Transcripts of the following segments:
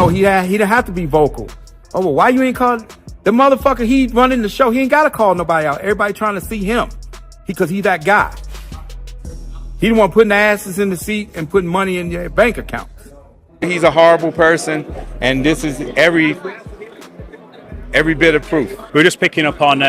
know, he didn't have to be vocal. Oh, well, why you ain't call the motherfucker? He running the show. He ain't got to call nobody out. Everybody trying to see him because he that guy. He the one putting the asses in the seat and putting money in your bank account. He's a horrible person, and this is every bit of proof. We were just picking up on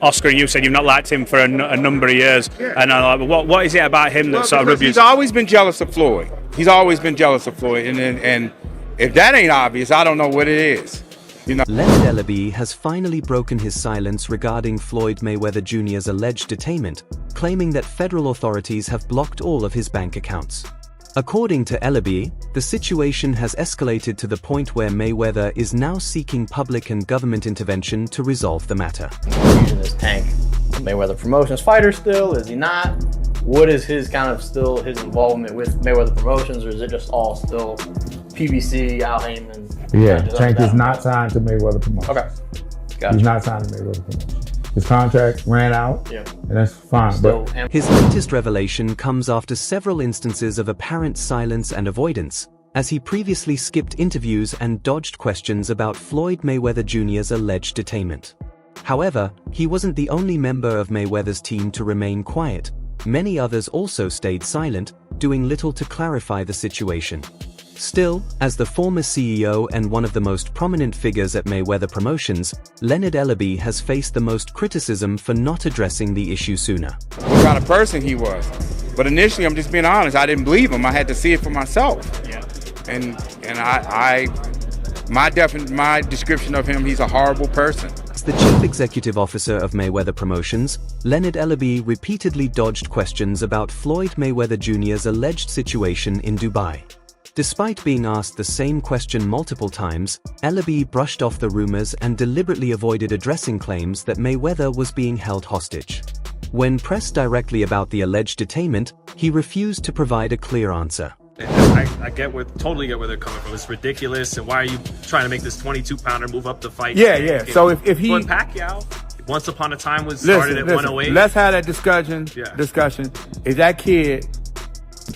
Oscar, and you said you've not liked him for a number of years. Yeah. And I'm like, what is it about him that sort of rubs you? He's always been jealous of Floyd. He's always been jealous of Floyd, and if that ain't obvious, I don't know what it is. You know? Leonard Ellaby has finally broken his silence regarding Floyd Mayweather Jr.'s alleged detainment, claiming that federal authorities have blocked all of his bank accounts. According to Ellaby, the situation has escalated to the point where Mayweather is now seeking public and government intervention to resolve the matter. Using this Tank Mayweather Promotions fighter still? Is he not? What is his still his involvement with Mayweather Promotions, or is it just all still PBC, Al Heyman? Yeah, Tank is not signed to Mayweather Promotions. Okay, gotcha. He's not signed to Mayweather Promotions. His contract ran out, and that's fine. His latest revelation comes after several instances of apparent silence and avoidance, as he previously skipped interviews and dodged questions about Floyd Mayweather Jr.'s alleged detainment. However, he wasn't the only member of Mayweather's team to remain quiet. Many others also stayed silent, doing little to clarify the situation. Still, as the former CEO and one of the most prominent figures at Mayweather Promotions, Leonard Ellaby has faced the most criticism for not addressing the issue sooner. What kind of person he was. But initially, I'm just being honest, I didn't believe him. I had to see it for myself. Yeah. And my description of him, he's a horrible person. As the chief executive officer of Mayweather Promotions, Leonard Ellaby repeatedly dodged questions about Floyd Mayweather Jr.'s alleged situation in Dubai. Despite being asked the same question multiple times, Ellaby brushed off the rumors and deliberately avoided addressing claims that Mayweather was being held hostage. When pressed directly about the alleged detainment, he refused to provide a clear answer. I totally get where they're coming from. It's ridiculous, and why are you trying to make this 22-pounder move up the fight? Yeah. So if he... But Pacquiao, once upon a time, was started at 108. Let's have that discussion. Is that kid...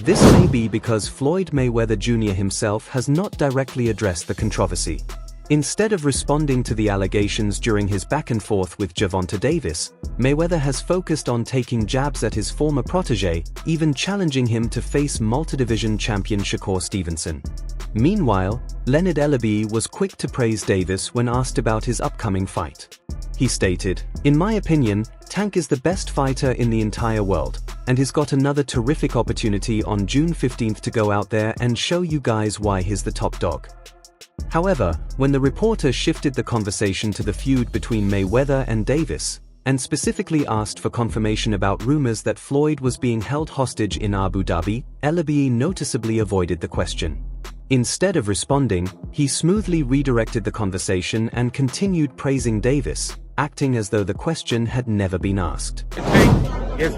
This may be because Floyd Mayweather Jr. himself has not directly addressed the controversy. Instead of responding to the allegations during his back and forth with Gervonta Davis, Mayweather has focused on taking jabs at his former protege, even challenging him to face multi-division champion Shakur Stevenson. Meanwhile, Leonard Ellaby was quick to praise Davis when asked about his upcoming fight. He stated, "In my opinion, Tank is the best fighter in the entire world, and he's got another terrific opportunity on June 15th to go out there and show you guys why he's the top dog." However, when the reporter shifted the conversation to the feud between Mayweather and Davis, and specifically asked for confirmation about rumors that Floyd was being held hostage in Abu Dhabi, Ellaby noticeably avoided the question. Instead of responding, he smoothly redirected the conversation and continued praising Davis, acting as though the question had never been asked. Tank is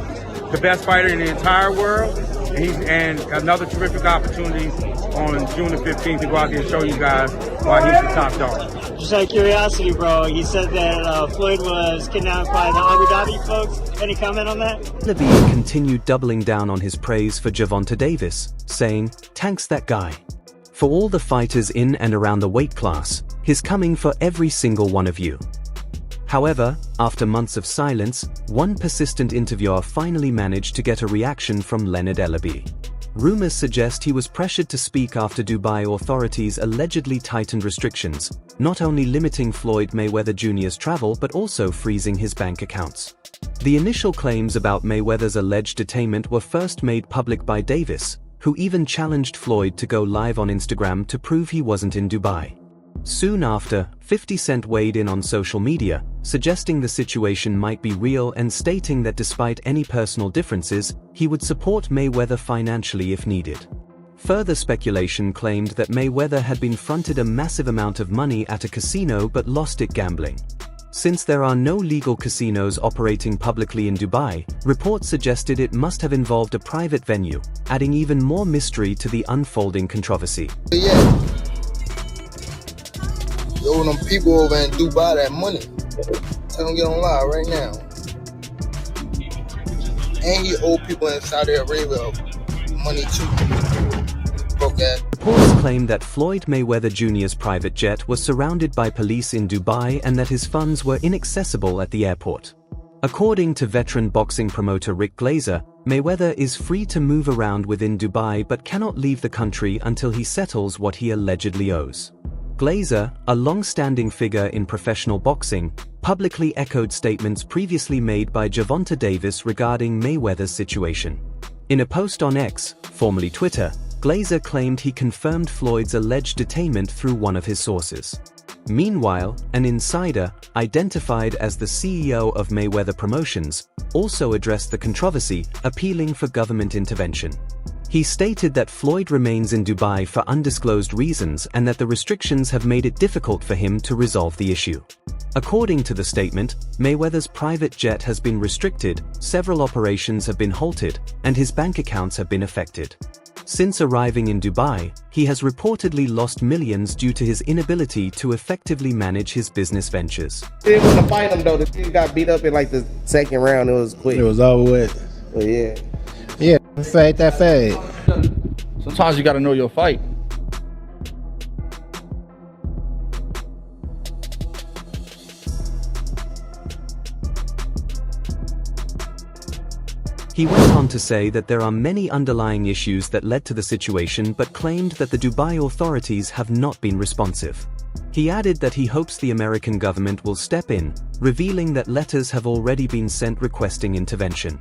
the best fighter in the entire world, and another terrific opportunity on June the 15th to go out there and show you guys why he's the top dog. Just out of curiosity, bro, you said that Floyd was kidnapped by the Abu Dhabi folks. Any comment on that? Ellaby continued doubling down on his praise for Gervonta Davis, saying, "Tank's that guy. For all the fighters in and around the weight class, he's coming for every single one of you." However, after months of silence, one persistent interviewer finally managed to get a reaction from Leonard Ellaby. Rumors suggest he was pressured to speak after Dubai authorities allegedly tightened restrictions, not only limiting Floyd Mayweather Jr.'s travel but also freezing his bank accounts. The initial claims about Mayweather's alleged detainment were first made public by Davis, who even challenged Floyd to go live on Instagram to prove he wasn't in Dubai. Soon after, 50 Cent weighed in on social media, suggesting the situation might be real and stating that despite any personal differences, he would support Mayweather financially if needed. Further speculation claimed that Mayweather had been fronted a massive amount of money at a casino but lost it gambling. Since there are no legal casinos operating publicly in Dubai, reports suggested it must have involved a private venue, adding even more mystery to the unfolding controversy. Yo, them people over in Dubai that money. Tell them get on live right now. And he owe people in Saudi Arabia money too. Broke ass. Reports claim that Floyd Mayweather Jr.'s private jet was surrounded by police in Dubai and that his funds were inaccessible at the airport. According to veteran boxing promoter Rick Glazer, Mayweather is free to move around within Dubai but cannot leave the country until he settles what he allegedly owes. Glazer, a long-standing figure in professional boxing, publicly echoed statements previously made by Gervonta Davis regarding Mayweather's situation. In a post on X, formerly Twitter, Glazer claimed he confirmed Floyd's alleged detainment through one of his sources. Meanwhile, an insider, identified as the CEO of Mayweather Promotions, also addressed the controversy, appealing for government intervention. He stated that Floyd remains in Dubai for undisclosed reasons and that the restrictions have made it difficult for him to resolve the issue. According to the statement, Mayweather's private jet has been restricted, several operations have been halted, and his bank accounts have been affected. Since arriving in Dubai, he has reportedly lost millions due to his inability to effectively manage his business ventures. They didn't want to fight him though. The kid got beat up in like the second round. It was quick. It was over with. But yeah. Yeah, fade that fade. Sometimes you gotta know your fight. He went on to say that there are many underlying issues that led to the situation but claimed that the Dubai authorities have not been responsive. He added that he hopes the American government will step in, revealing that letters have already been sent requesting intervention.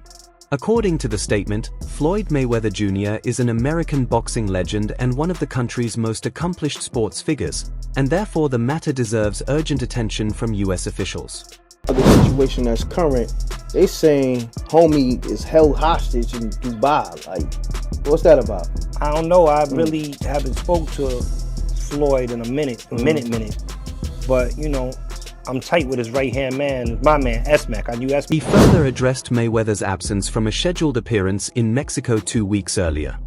According to the statement, Floyd Mayweather Jr. is an American boxing legend and one of the country's most accomplished sports figures, and therefore the matter deserves urgent attention from US officials. The situation that's current, they saying homie is held hostage in Dubai. Like, what's that about? I don't know. I really haven't spoke to Floyd in a minute. But, you know, I'm tight with his right-hand man, my man, S-Mac. I knew S-Mac. He further addressed Mayweather's absence from a scheduled appearance in Mexico 2 weeks earlier.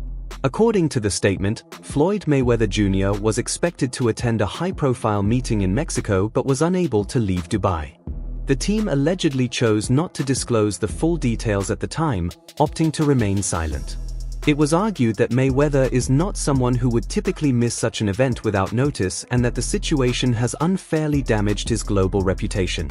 According to the statement, Floyd Mayweather Jr. was expected to attend a high-profile meeting in Mexico but was unable to leave Dubai. The team allegedly chose not to disclose the full details at the time, opting to remain silent. It was argued that Mayweather is not someone who would typically miss such an event without notice and that the situation has unfairly damaged his global reputation.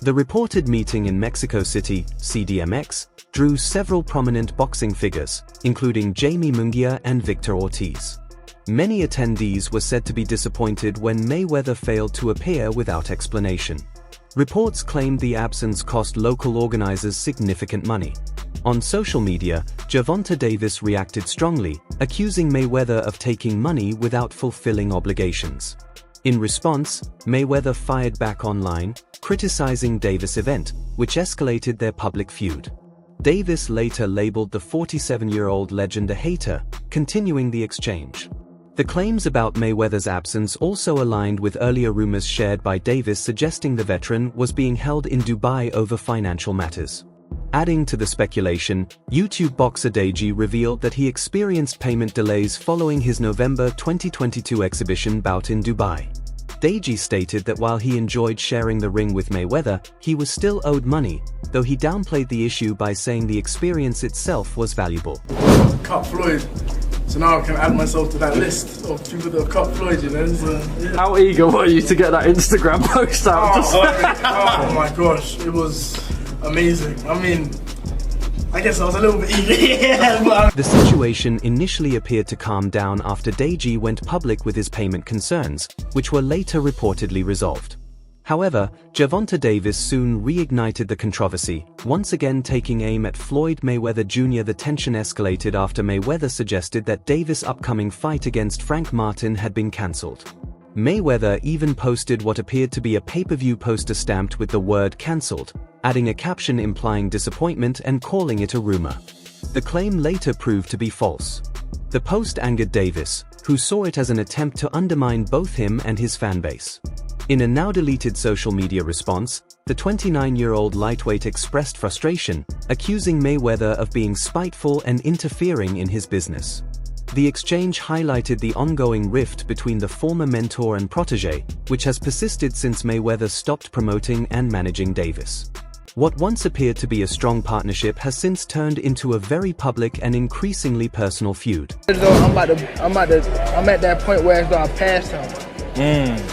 The reported meeting in Mexico City, CDMX, drew several prominent boxing figures, including Jamie Munguia and Victor Ortiz. Many attendees were said to be disappointed when Mayweather failed to appear without explanation. Reports claimed the absence cost local organizers significant money. On social media, Gervonta Davis reacted strongly, accusing Mayweather of taking money without fulfilling obligations. In response, Mayweather fired back online, criticizing Davis' event, which escalated their public feud. Davis later labeled the 47-year-old legend a hater, continuing the exchange. The claims about Mayweather's absence also aligned with earlier rumors shared by Davis suggesting the veteran was being held in Dubai over financial matters. Adding to the speculation, YouTube boxer Deji revealed that he experienced payment delays following his November 2022 exhibition bout in Dubai. Deji stated that while he enjoyed sharing the ring with Mayweather, he was still owed money, though he downplayed the issue by saying the experience itself was valuable. Cut Floyd. So now I can add myself to that list of people that have cut Floyd, you know. So, yeah. How eager were you to get that Instagram post out? Oh my gosh, it was amazing. I mean, I guess I was a little bit eager. The situation initially appeared to calm down after Deji went public with his payment concerns, which were later reportedly resolved. However, Gervonta Davis soon reignited the controversy, once again taking aim at Floyd Mayweather Jr. The tension escalated after Mayweather suggested that Davis' upcoming fight against Frank Martin had been cancelled. Mayweather even posted what appeared to be a pay-per-view poster stamped with the word cancelled, adding a caption implying disappointment and calling it a rumor. The claim later proved to be false. The post angered Davis, who saw it as an attempt to undermine both him and his fanbase. In a now-deleted social media response, the 29-year-old lightweight expressed frustration, accusing Mayweather of being spiteful and interfering in his business. The exchange highlighted the ongoing rift between the former mentor and protege, which has persisted since Mayweather stopped promoting and managing Davis. What once appeared to be a strong partnership has since turned into a very public and increasingly personal feud. I'm at that point where I passed him.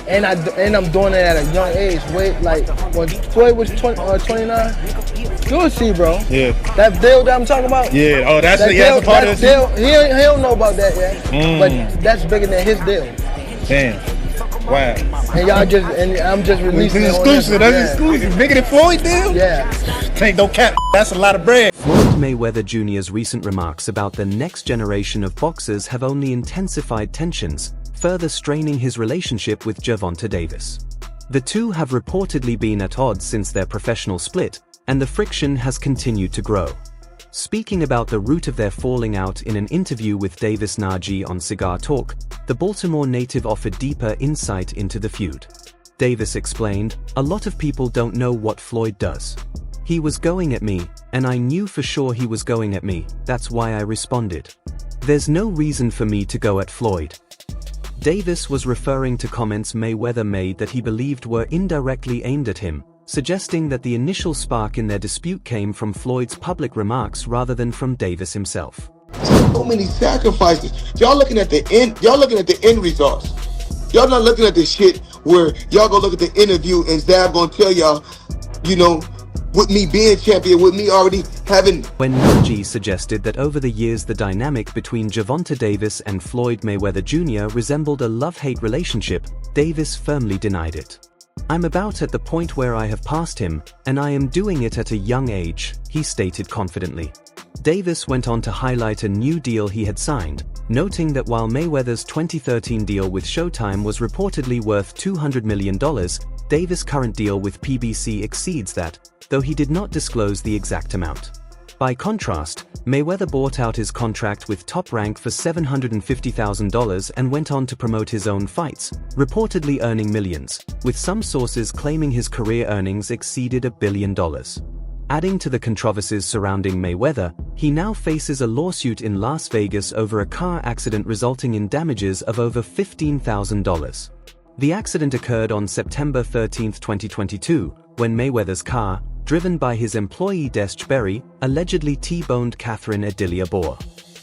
And I'm doing it at a young age. Wait, like when Floyd was 29, you'll see, bro. Yeah. That deal that I'm talking about. Yeah. Oh, that's that a part of deal. He don't know about that yet. But that's bigger than his deal. Damn. Wow. And I'm just releasing. It's exclusive. That's exclusive. Bigger than Floyd deal? Yeah. Ain't no cap. That's a lot of bread. Floyd Mayweather Jr.'s recent remarks about the next generation of boxers have only intensified tensions, further straining his relationship with Gervonta Davis. The two have reportedly been at odds since their professional split, and the friction has continued to grow. Speaking about the root of their falling out in an interview with Davis Nagy on Cigar Talk, the Baltimore native offered deeper insight into the feud. Davis explained, "A lot of people don't know what Floyd does. He was going at me, and I knew for sure he was going at me, that's why I responded. There's no reason for me to go at Floyd." Davis was referring to comments Mayweather made that he believed were indirectly aimed at him, suggesting that the initial spark in their dispute came from Floyd's public remarks rather than from Davis himself. So many sacrifices. Y'all looking at the end. Y'all looking at the end results. Y'all not looking at the shit where y'all go look at the interview and Zab gonna tell y'all, you know, with me being champion, with me already having. When Nagy suggested that over the years the dynamic between Gervonta Davis and Floyd Mayweather Jr. resembled a love-hate relationship, Davis firmly denied it. "I'm about at the point where I have passed him, and I am doing it at a young age," he stated confidently. Davis went on to highlight a new deal he had signed, noting that while Mayweather's 2013 deal with Showtime was reportedly worth $200 million, Davis' current deal with PBC exceeds that, though he did not disclose the exact amount. By contrast, Mayweather bought out his contract with Top Rank for $750,000 and went on to promote his own fights, reportedly earning millions, with some sources claiming his career earnings exceeded $1 billion. Adding to the controversies surrounding Mayweather, he now faces a lawsuit in Las Vegas over a car accident resulting in damages of over $15,000. The accident occurred on September 13, 2022, when Mayweather's car, driven by his employee Des Berry, allegedly T-boned Catherine Edilia-Boer.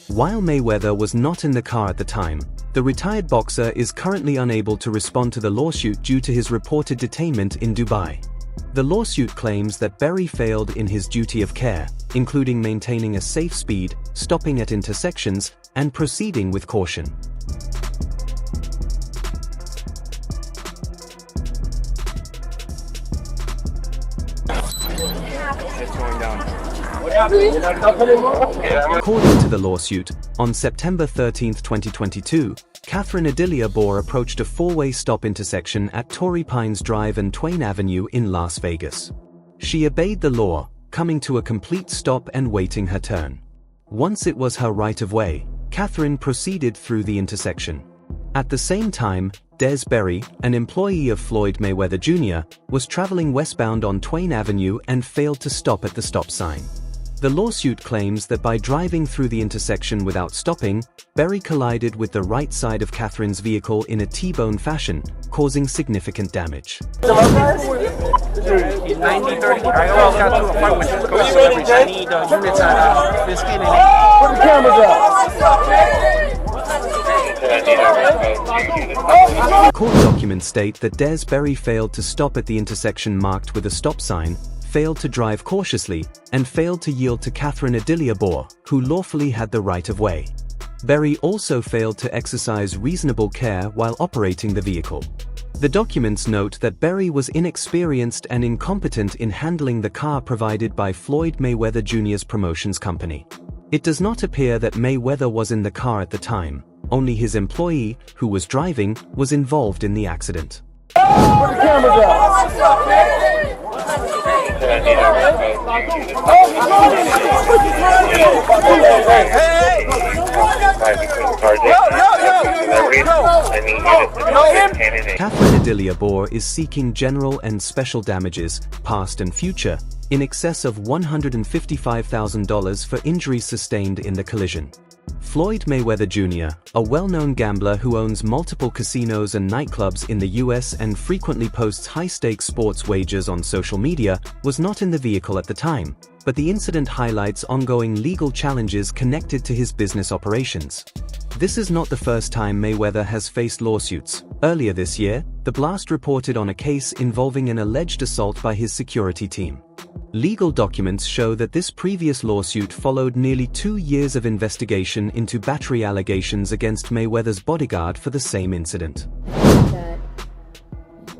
While Mayweather was not in the car at the time, the retired boxer is currently unable to respond to the lawsuit due to his reported detainment in Dubai. The lawsuit claims that Berry failed in his duty of care, including maintaining a safe speed, stopping at intersections, and proceeding with caution. According to the lawsuit, on September 13, 2022, Catherine Edilia-Boer approached a four-way stop intersection at Torrey Pines Drive and Twain Avenue in Las Vegas. She obeyed the law, coming to a complete stop and waiting her turn. Once it was her right-of-way, Catherine proceeded through the intersection. At the same time, Des Berry, an employee of Floyd Mayweather Jr., was traveling westbound on Twain Avenue and failed to stop at the stop sign. The lawsuit claims that by driving through the intersection without stopping, Berry collided with the right side of Catherine's vehicle in a T-bone fashion, causing significant damage. He's 90-30. I always got to a fight with his coach every time. I need units on this skin. Put the cameras up. Court documents state that Des Berry failed to stop at the intersection marked with a stop sign, failed to drive cautiously, and failed to yield to Catherine Edilia-Boer, who lawfully had the right-of-way. Berry also failed to exercise reasonable care while operating the vehicle. The documents note that Berry was inexperienced and incompetent in handling the car provided by Floyd Mayweather Jr.'s promotions company. It does not appear that Mayweather was in the car at the time, only his employee, who was driving, was involved in the accident. Put the cameras up. Catherine Edilia-Boer is seeking general and special damages, past and future, in excess of $155,000 for injuries sustained in the collision. Floyd Mayweather Jr., a well-known gambler who owns multiple casinos and nightclubs in the US and frequently posts high-stakes sports wagers on social media, was not in the vehicle at the time, but the incident highlights ongoing legal challenges connected to his business operations. This is not the first time Mayweather has faced lawsuits. Earlier this year, The Blast reported on a case involving an alleged assault by his security team. Legal documents show that this previous lawsuit followed nearly 2 years of investigation into battery allegations against Mayweather's bodyguard for the same incident. That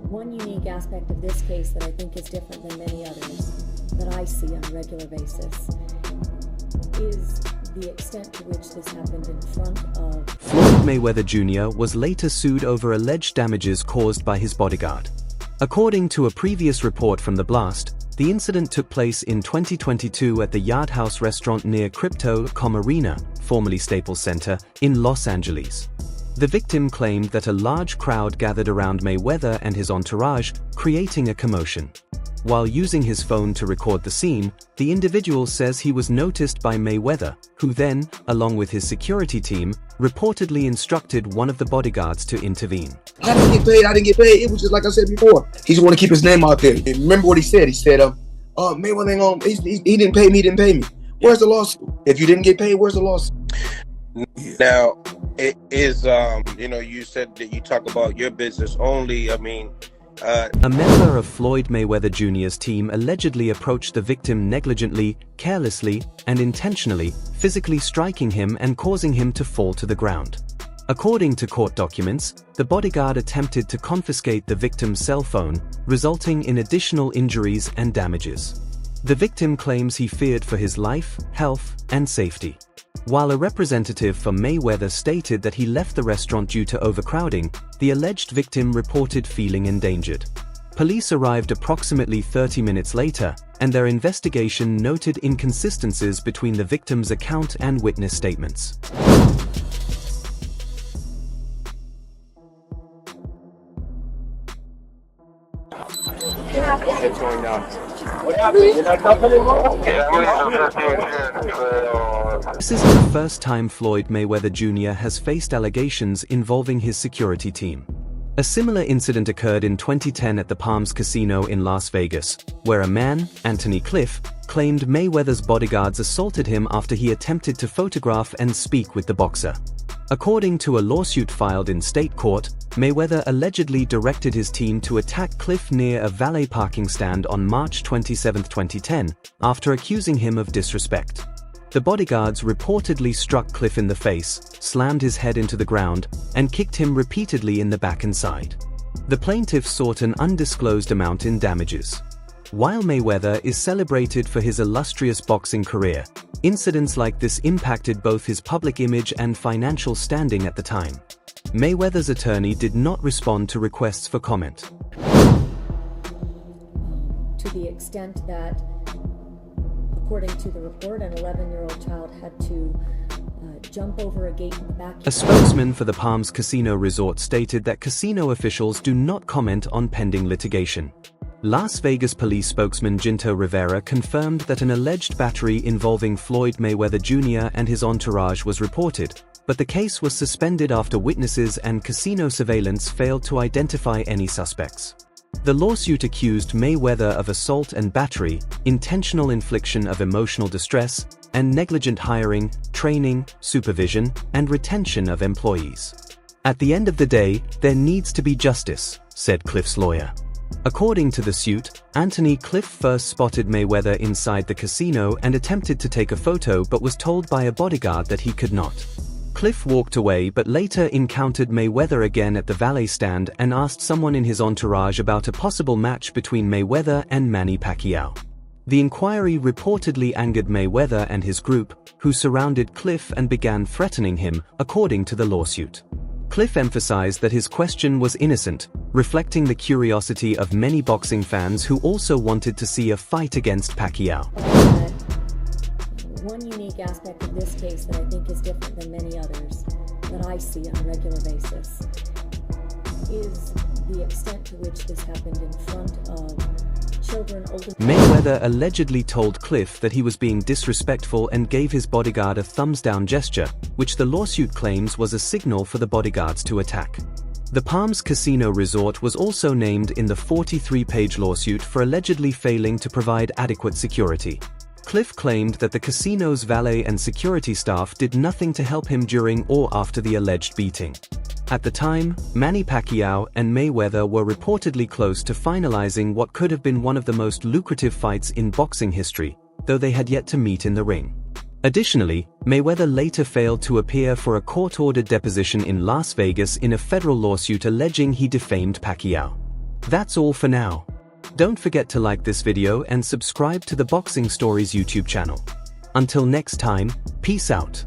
one unique aspect of this case that I think is different than many others that I see on a regular basis is the extent to which this happened in front of... Floyd Mayweather Jr. was later sued over alleged damages caused by his bodyguard. According to a previous report from The Blast, the incident took place in 2022 at the Yard House restaurant near Crypto.com Arena, formerly Staples Center, in Los Angeles. The victim claimed that a large crowd gathered around Mayweather and his entourage, creating a commotion. While using his phone to record the scene, the individual says he was noticed by Mayweather, who then, along with his security team, reportedly instructed one of the bodyguards to intervene. I didn't get paid. It was just like I said before. He just want to keep his name out there. Remember what he said? He said, Mayweather ain't gonna, he didn't pay me, Where's the lawsuit? If you didn't get paid, where's the lawsuit? Now, it is, you said that you talk about your business only. A member of Floyd Mayweather Jr.'s team allegedly approached the victim negligently, carelessly, and intentionally, physically striking him and causing him to fall to the ground. According to court documents, the bodyguard attempted to confiscate the victim's cell phone, resulting in additional injuries and damages. The victim claims he feared for his life, health, and safety. While a representative for Mayweather stated that he left the restaurant due to overcrowding, the alleged victim reported feeling endangered. Police arrived approximately 30 minutes later, and their investigation noted inconsistencies between the victim's account and witness statements. It's going down. This isn't the first time Floyd Mayweather Jr. has faced allegations involving his security team. A similar incident occurred in 2010 at the Palms Casino in Las Vegas, where a man, Anthony Cliff, claimed Mayweather's bodyguards assaulted him after he attempted to photograph and speak with the boxer. According to a lawsuit filed in state court, Mayweather allegedly directed his team to attack Cliff near a valet parking stand on March 27, 2010, after accusing him of disrespect. The bodyguards reportedly struck Cliff in the face, slammed his head into the ground, and kicked him repeatedly in the back and side. The plaintiff sought an undisclosed amount in damages. While Mayweather is celebrated for his illustrious boxing career, incidents like this impacted both his public image and financial standing at the time. Mayweather's attorney did not respond to requests for comment. To the extent that, according to the report, an 11-year-old child had to jump over a gate in the back. A spokesman for the Palms Casino Resort stated that casino officials do not comment on pending litigation. Las Vegas police spokesman Ginto Rivera confirmed that an alleged battery involving Floyd Mayweather Jr. and his entourage was reported, but the case was suspended after witnesses and casino surveillance failed to identify any suspects. The lawsuit accused Mayweather of assault and battery, intentional infliction of emotional distress, and negligent hiring, training, supervision, and retention of employees. At the end of the day, there needs to be justice, said Cliff's lawyer. According to the suit, Anthony Cliff first spotted Mayweather inside the casino and attempted to take a photo but was told by a bodyguard that he could not. Cliff walked away but later encountered Mayweather again at the valet stand and asked someone in his entourage about a possible match between Mayweather and Manny Pacquiao. The inquiry reportedly angered Mayweather and his group, who surrounded Cliff and began threatening him, according to the lawsuit. Cliff emphasized that his question was innocent, reflecting the curiosity of many boxing fans who also wanted to see a fight against Pacquiao. One unique aspect of this case that I think is different than many others that I see on a regular basis is the extent to which this happened in front of children older. Mayweather allegedly told Cliff that he was being disrespectful and gave his bodyguard a thumbs-down gesture, which the lawsuit claims was a signal for the bodyguards to attack. The Palms Casino Resort was also named in the 43-page lawsuit for allegedly failing to provide adequate security. Cliff claimed that the casino's valet and security staff did nothing to help him during or after the alleged beating. At the time, Manny Pacquiao and Mayweather were reportedly close to finalizing what could have been one of the most lucrative fights in boxing history, though they had yet to meet in the ring. Additionally, Mayweather later failed to appear for a court-ordered deposition in Las Vegas in a federal lawsuit alleging he defamed Pacquiao. That's all for now. Don't forget to like this video and subscribe to the Boxing Stories YouTube channel. Until next time, peace out.